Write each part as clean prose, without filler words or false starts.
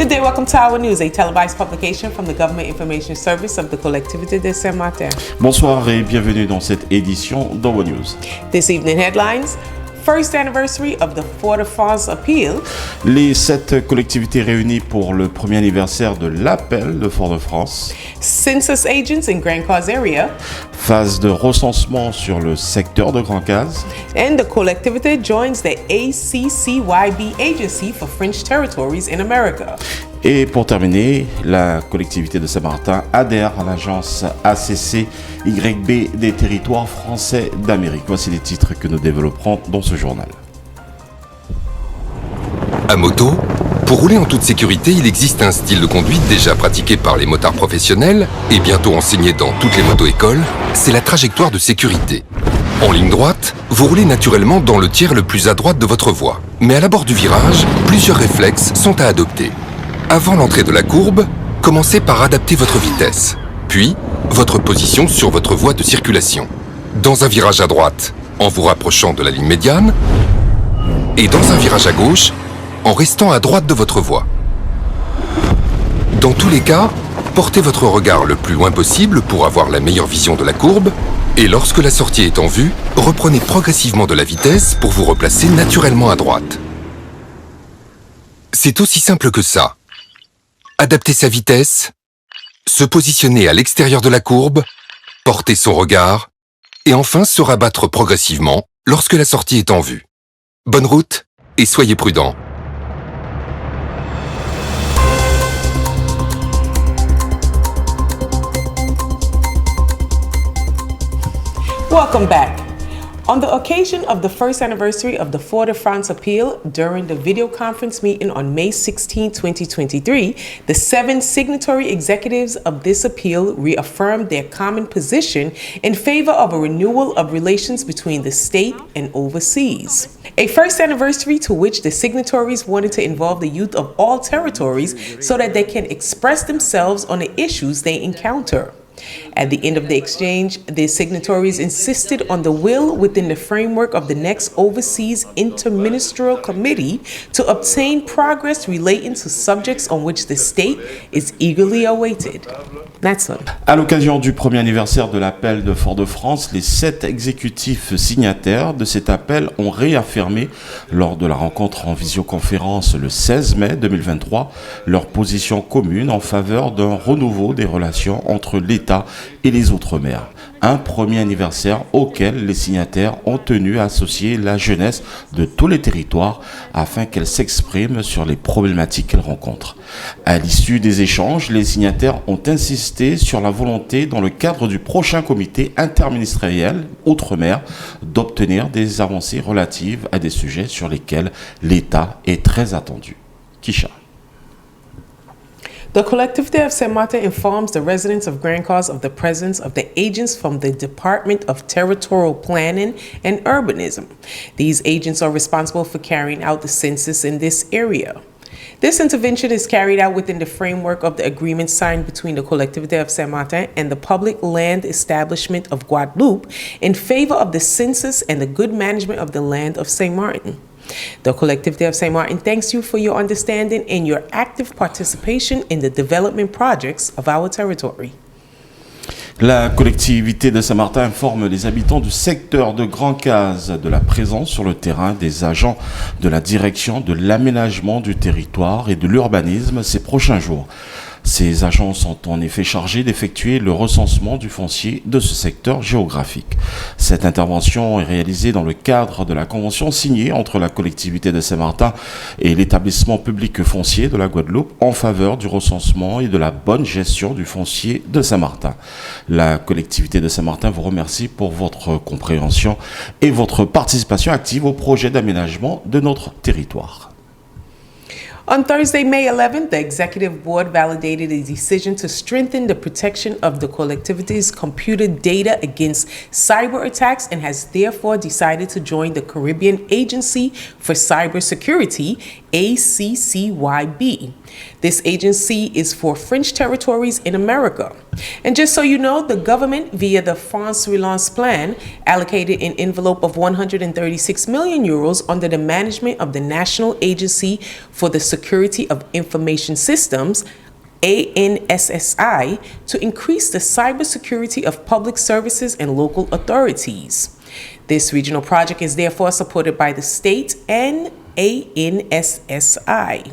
Good day, welcome to Our News, a televised publication from the Government Information Service of the Collectivité de Saint-Martin. Bonsoir et bienvenue dans cette édition d'Our News. This evening headlines. First anniversary of the Fort-de-France appeal. Les 7 collectivités réunies pour le premier anniversaire de l'appel de Fort-de-France. Census agents in Grand Case area. Phase de recensement sur le secteur de Grand Case. And the collectivité joins the ACCYB Agency for French Territories in America. Et pour terminer, la collectivité de Saint-Martin adhère à l'agence ACCYB des territoires français d'Amérique. Voici les titres que nous développerons dans ce journal. À moto, pour rouler en toute sécurité, il existe un style de conduite déjà pratiqué par les motards professionnels et bientôt enseigné dans toutes les moto-écoles, c'est la trajectoire de sécurité. En ligne droite, vous roulez naturellement dans le tiers le plus à droite de votre voie. Mais à l'abord du virage, plusieurs réflexes sont à adopter. Avant l'entrée de la courbe, commencez par adapter votre vitesse, puis votre position sur votre voie de circulation. Dans un virage à droite, en vous rapprochant de la ligne médiane, et dans un virage à gauche, en restant à droite de votre voie. Dans tous les cas, portez votre regard le plus loin possible pour avoir la meilleure vision de la courbe, et lorsque la sortie est en vue, reprenez progressivement de la vitesse pour vous replacer naturellement à droite. C'est aussi simple que ça. Adapter sa vitesse, se positionner à l'extérieur de la courbe, porter son regard, et enfin se rabattre progressivement lorsque la sortie est en vue. Bonne route et soyez prudents. Welcome back. On the occasion of the first anniversary of the Fort-de-France appeal, during the video conference meeting on May 16, 2023, the 7 signatory executives of this appeal reaffirmed their common position in favor of a renewal of relations between the state and overseas. A first anniversary to which the signatories wanted to involve the youth of all territories so that they can express themselves on the issues they encounter. At the end of the exchange, the signatories insisted on the will within the framework of the next Overseas Interministerial Committee to obtain progress relating to subjects on which the state is eagerly awaited. Natson. À l'occasion du premier anniversaire de l'appel de Fort-de-France, les 7 exécutifs signataires de cet appel ont réaffirmé, lors de la rencontre en visioconférence le 16 mai 2023, leur position commune en faveur d'un renouveau des relations entre l'État et les Outre-mer. Un premier anniversaire auquel les signataires ont tenu à associer la jeunesse de tous les territoires afin qu'elle s'exprime sur les problématiques qu'elle rencontre. À l'issue des échanges, les signataires ont insisté sur la volonté, dans le cadre du prochain comité interministériel Outre-mer, d'obtenir des avancées relatives à des sujets sur lesquels l'État est très attendu. Kisha. The Collectivité of Saint-Martin informs the residents of Grand Case of the presence of the agents from the Department of Territorial Planning and Urbanism. These agents are responsible for carrying out the census in this area. This intervention is carried out within the framework of the agreement signed between the Collectivité of Saint-Martin and the Public Land Establishment of Guadeloupe in favor of the census and the good management of the land of Saint Martin. The Collectivité of Saint Martin thanks you for your understanding and your active participation in the development projects of our territory. La collectivité de Saint-Martin informe les habitants du secteur de Grand Case de la présence sur le terrain des agents de la direction de l'aménagement du territoire et de l'urbanisme ces prochains jours. Ces agents sont en effet chargés d'effectuer le recensement du foncier de ce secteur géographique. Cette intervention est réalisée dans le cadre de la convention signée entre la collectivité de Saint-Martin et l'établissement public foncier de la Guadeloupe en faveur du recensement et de la bonne gestion du foncier de Saint-Martin. La collectivité de Saint-Martin vous remercie pour votre compréhension et votre participation active au projet d'aménagement de notre territoire. On Thursday, May 11th, the Executive Board validated a decision to strengthen the protection of the collectivity's computer data against cyber attacks and has therefore decided to join the Caribbean Agency for Cybersecurity, ACCYB. This agency is for French territories in America. And just so you know, the government, via the France Relance Plan, allocated an envelope of 136 million euros under the management of the National Agency for the Security of Information Systems, ANSSI, to increase the cybersecurity of public services and local authorities. This regional project is therefore supported by the state and ANSSI.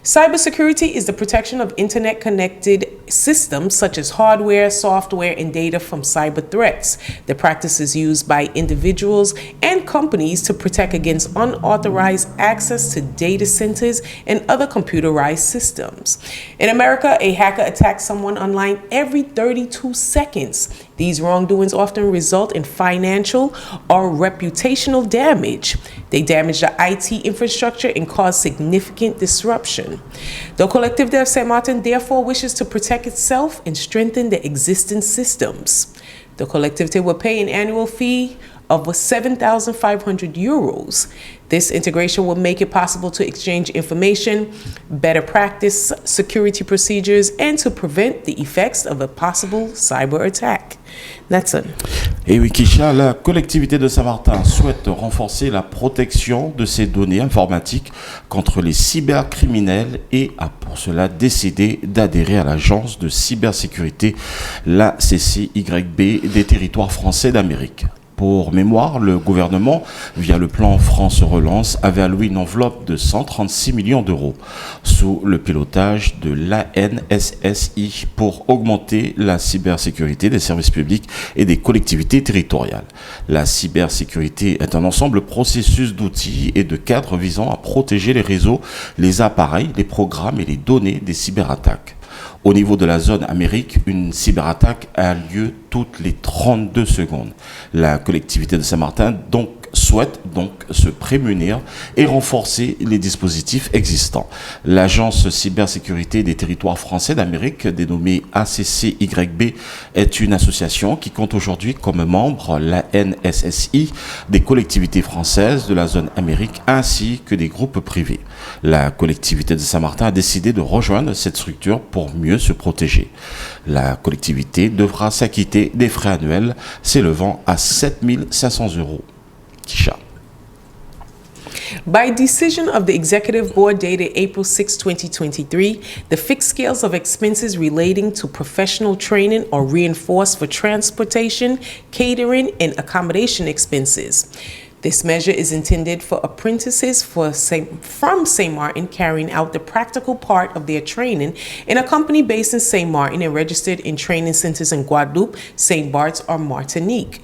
Cybersecurity is the protection of internet-connected systems such as hardware, software, and data from cyber threats. The practice is used by individuals and companies to protect against unauthorized access to data centers and other computerized systems. In America, a hacker attacks someone online every 32 seconds. These wrongdoings often result in financial or reputational damage. They damage the IT infrastructure and cause significant disruption. The Collectivité of Saint-Martin therefore wishes to protect itself and strengthen the existing systems. The Collectivité will pay an annual fee of 7,500 euros. This integration will make it possible to exchange information, better practice security procedures, and to prevent the effects of a possible cyber attack. Nathan. Et oui, Kisha, la collectivité de Saint-Martin souhaite renforcer la protection de ses données informatiques contre les cybercriminels et a pour cela décidé d'adhérer à l'agence de cybersécurité, la CCYB, des territoires français d'Amérique. Pour mémoire, le gouvernement, via le plan France Relance, avait alloué une enveloppe de 136 millions d'euros sous le pilotage de l'ANSSI pour augmenter la cybersécurité des services publics et des collectivités territoriales. La cybersécurité est un ensemble processus d'outils et de cadres visant à protéger les réseaux, les appareils, les programmes et les données des cyberattaques. Au niveau de la zone Amérique, une cyberattaque a lieu toutes les 32 secondes. La collectivité de Saint-Martin souhaite donc se prémunir et renforcer les dispositifs existants. L'agence cybersécurité des territoires français d'Amérique, dénommée ACCYB, est une association qui compte aujourd'hui comme membres la NSSI, des collectivités françaises de la zone Amérique ainsi que des groupes privés. La collectivité de Saint-Martin a décidé de rejoindre cette structure pour mieux se protéger. La collectivité devra s'acquitter des frais annuels s'élevant à 7 500 euros. By decision of the Executive Board dated April 6, 2023, the fixed scales of expenses relating to professional training are reinforced for transportation, catering, and accommodation expenses. This measure is intended for apprentices from St. Martin carrying out the practical part of their training in a company based in St. Martin and registered in training centers in Guadeloupe, St. Bart's, or Martinique.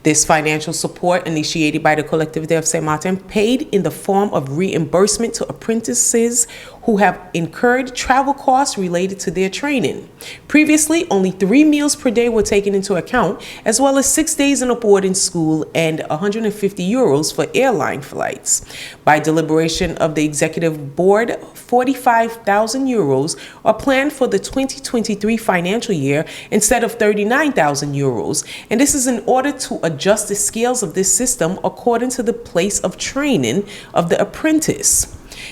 This financial support, initiated by the Collectivité of Saint-Martin, paid in the form of reimbursement to apprentices who have incurred travel costs related to their training. Previously, only 3 meals per day were taken into account, as well as 6 days in a boarding school and 150 euros for airline flights. By deliberation of the Executive Board, 45,000 euros are planned for the 2023 financial year instead of 39,000 euros, and this is in order to adjust the scales of this system according to the place of training of the apprentice.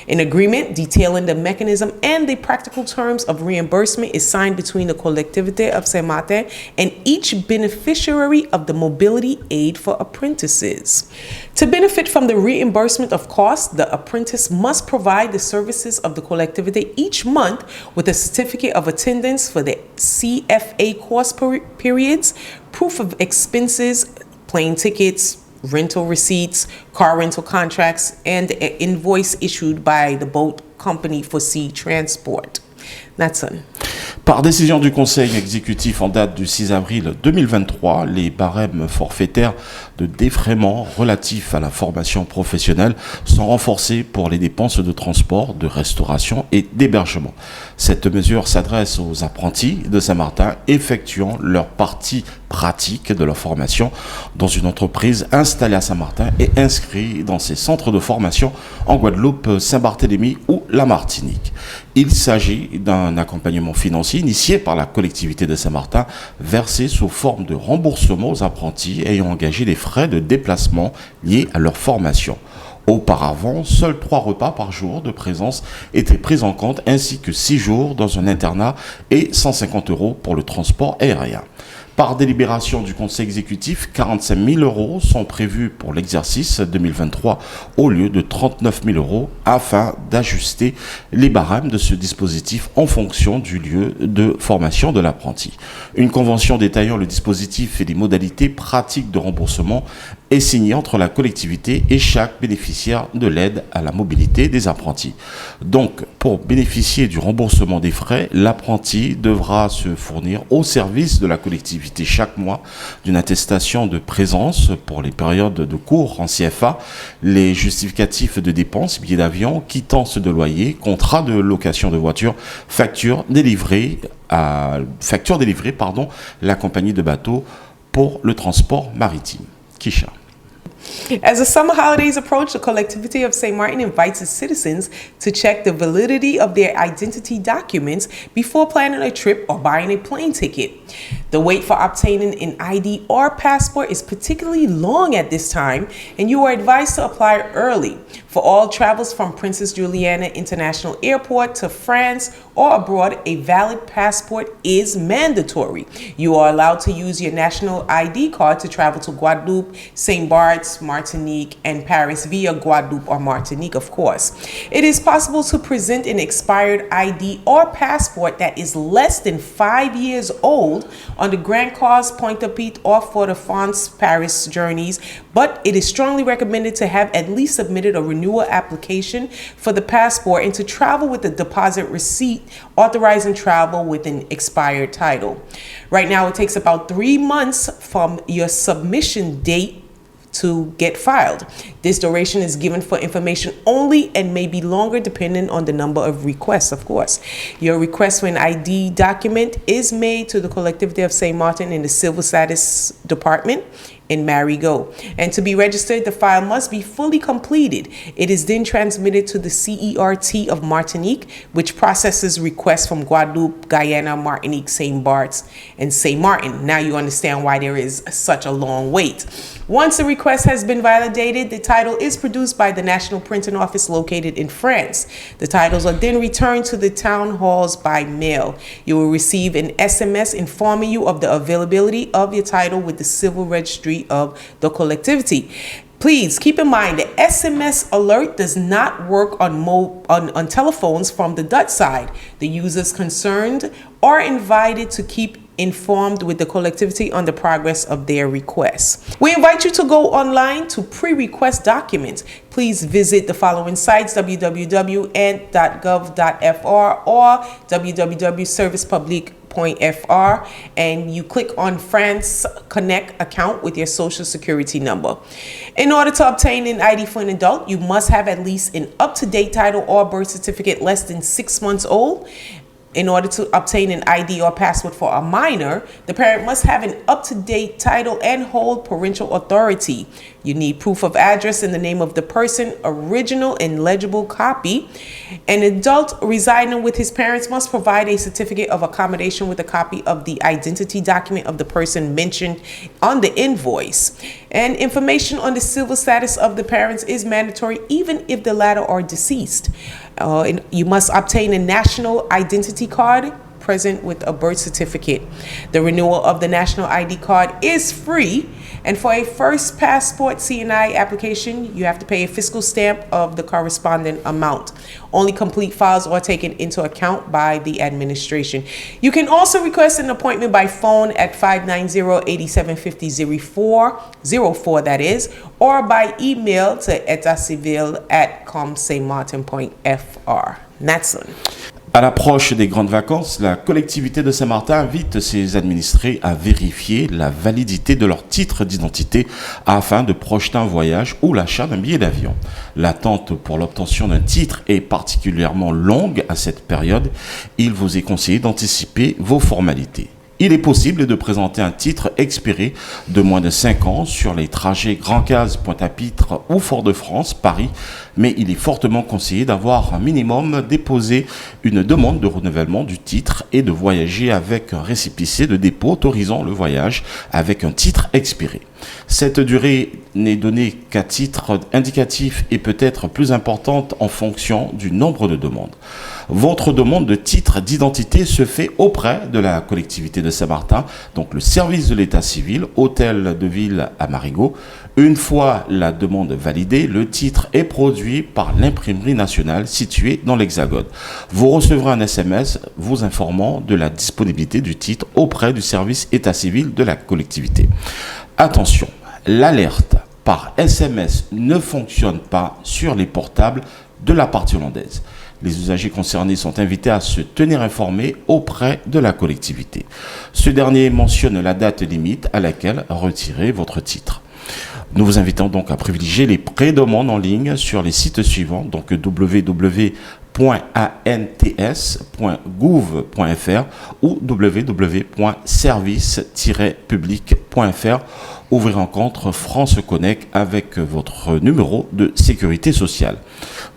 An agreement detailing the mechanism and the practical terms of reimbursement is signed between the Collectivité of Saint-Martin and each beneficiary of the mobility aid for apprentices. To benefit from the reimbursement of costs, the apprentice must provide the services of the Collectivité each month with a certificate of attendance for the CFA course periods, proof of expenses, plane tickets, rental receipts, car rental contracts, and an invoice issued by the boat company for sea transport. Nathan. Par décision du Conseil exécutif en date du 6 avril 2023, les barèmes forfaitaires de défraiement relatifs à la formation professionnelle sont renforcés pour les dépenses de transport, de restauration et d'hébergement. Cette mesure s'adresse aux apprentis de Saint-Martin effectuant leur partie pratique de leur formation dans une entreprise installée à Saint-Martin et inscrits dans ces centres de formation en Guadeloupe, Saint-Barthélemy ou la Martinique. Il s'agit d'un accompagnement financier initié par la collectivité de Saint-Martin, versé sous forme de remboursement aux apprentis ayant engagé des frais de déplacement liés à leur formation. Auparavant, seuls 3 repas par jour de présence étaient pris en compte, ainsi que 6 jours dans un internat et 150 € pour le transport aérien. Par délibération du Conseil exécutif, 45 000 € sont prévus pour l'exercice 2023 au lieu de 39 000 € afin d'ajuster les barèmes de ce dispositif en fonction du lieu de formation de l'apprenti. Une convention détaillant le dispositif et les modalités pratiques de remboursement est signée entre la collectivité et chaque bénéficiaire de l'aide à la mobilité des apprentis. Donc, pour bénéficier du remboursement des frais, l'apprenti devra se fournir au service de la collectivité chaque mois d'une attestation de présence pour les périodes de cours en CFA, les justificatifs de dépenses, billets d'avion, quittance de loyer, contrat de location de voiture, facture délivrée la compagnie de bateau pour le transport maritime. Kisha. As the summer holidays approach, the collectivity of St. Martin invites its citizens to check the validity of their identity documents before planning a trip or buying a plane ticket. The wait for obtaining an ID or passport is particularly long at this time, and you are advised to apply early. For all travels from Princess Juliana International Airport to France or abroad, a valid passport is mandatory. You are allowed to use your national ID card to travel to Guadeloupe, St. Bart's, Martinique, and Paris via Guadeloupe or Martinique, of course. It is possible to present an expired ID or passport that is less than 5 years old on the Grand Cause, Pointe-à-Pitre, or Fort-de-France Paris journeys, but it is strongly recommended to have at least submitted a renewal application for the passport and to travel with a deposit receipt authorizing travel with an expired title. Right now, it takes about 3 months from your submission date to get filed. This duration is given for information only and may be longer depending on the number of requests, of course. Your request for an ID document is made to the collectivity of St. Martin in the Civil Status Department in Marigot. And to be registered, the file must be fully completed. It is then transmitted to the CERT of Martinique, which processes requests from Guadeloupe, Guyana, Martinique, St. Bart's, and St. Martin. Now you understand why there is such a long wait. Once the request has been validated, the title is produced by the National Printing Office located in France. The titles are then returned to the town halls by mail. You will receive an SMS informing you of the availability of your title with the Civil Registry of the collectivity. Please keep in mind the SMS alert does not work on telephones from the Dutch side. The users concerned are invited to keep informed with the collectivity on the progress of their requests. We invite you to go online to pre-request documents. Please visit the following sites: www.ant.gov.fr or www.servicepublic.fr, and you click on France Connect account with your social security number. In order to obtain an ID for an adult, you must have at least an up-to-date title or birth certificate less than 6 months old. In order to obtain an ID or passport for a minor, the parent must have an up-to-date title and hold parental authority. You need proof of address in the name of the person, original and legible copy. An adult residing with his parents must provide a certificate of accommodation with a copy of the identity document of the person mentioned on the invoice. And information on the civil status of the parents is mandatory even if the latter are deceased. You must obtain a national identity card present with a birth certificate. The renewal of the national ID card is free, and for a first passport CNI application, you have to pay a fiscal stamp of the corresponding amount. Only complete files are taken into account by the administration. You can also request an appointment by phone at 590-8750-04, that is, or by email to etacivil@comstmartin.fr. Natson. À l'approche des grandes vacances, la collectivité de Saint-Martin invite ses administrés à vérifier la validité de leur titre d'identité afin de projeter un voyage ou l'achat d'un billet d'avion. L'attente pour l'obtention d'un titre est particulièrement longue à cette période. Il vous est conseillé d'anticiper vos formalités. Il est possible de présenter un titre expiré de moins de 5 ans sur les trajets Grand-Case, Pointe-à-Pitre ou Fort-de-France, Paris, mais il est fortement conseillé d'avoir un minimum déposé une demande de renouvellement du titre et de voyager avec un récépissé de dépôt autorisant le voyage avec un titre expiré. Cette durée n'est donnée qu'à titre indicatif et peut être plus importante en fonction du nombre de demandes. Votre demande de titre d'identité se fait auprès de la collectivité de Saint-Martin, donc le service de l'état civil, hôtel de ville à Marigot. Une fois la demande validée, le titre est produit par l'imprimerie nationale située dans l'Hexagone. Vous recevrez un SMS vous informant de la disponibilité du titre auprès du service état civil de la collectivité. Attention, l'alerte par SMS ne fonctionne pas sur les portables de la partie hollandaise. Les usagers concernés sont invités à se tenir informés auprès de la collectivité. Ce dernier mentionne la date limite à laquelle retirer votre titre. Nous vous invitons donc à privilégier les prédemandes en ligne sur les sites suivants, donc www.ants.gouv.fr ou www.service-public.fr. Ouvrez rencontre France Connect avec votre numéro de sécurité sociale.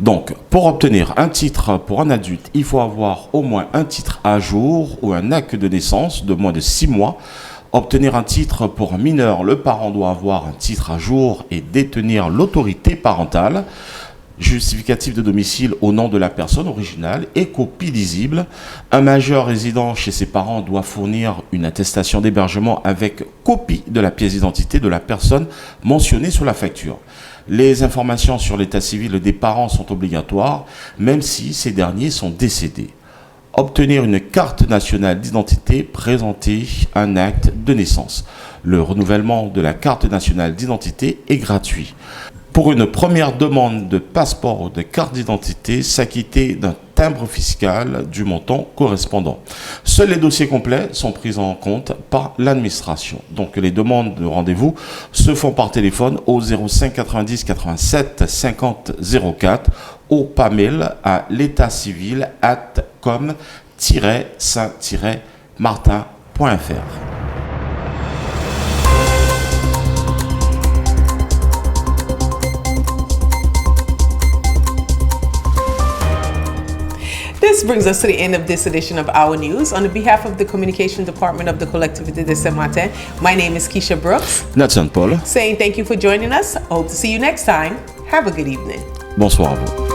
Donc, pour obtenir un titre pour un adulte, il faut avoir au moins un titre à jour ou un acte de naissance de moins de 6 mois. Obtenir un titre pour un mineur, le parent doit avoir un titre à jour et détenir l'autorité parentale, justificatif de domicile au nom de la personne originale et copie lisible. Un majeur résidant chez ses parents doit fournir une attestation d'hébergement avec copie de la pièce d'identité de la personne mentionnée sur la facture. Les informations sur l'état civil des parents sont obligatoires, même si ces derniers sont décédés. Obtenir une carte nationale d'identité, présenter un acte de naissance. Le renouvellement de la carte nationale d'identité est gratuit. Pour une première demande de passeport ou de carte d'identité, s'acquitter d'un timbre fiscal du montant correspondant. Seuls les dossiers complets sont pris en compte par l'administration. Donc les demandes de rendez-vous se font par téléphone au 05 90 87 50 04 ou par mail à l'état-civil@com-saint-martin.fr. This brings us to the end of this edition of Our News. On behalf of the Communication Department of the Collectivité de Saint-Martin, my name is Keisha Brooks. Nathan Paul. Saying thank you for joining us. Hope to see you next time. Have a good evening. Bonsoir à vous.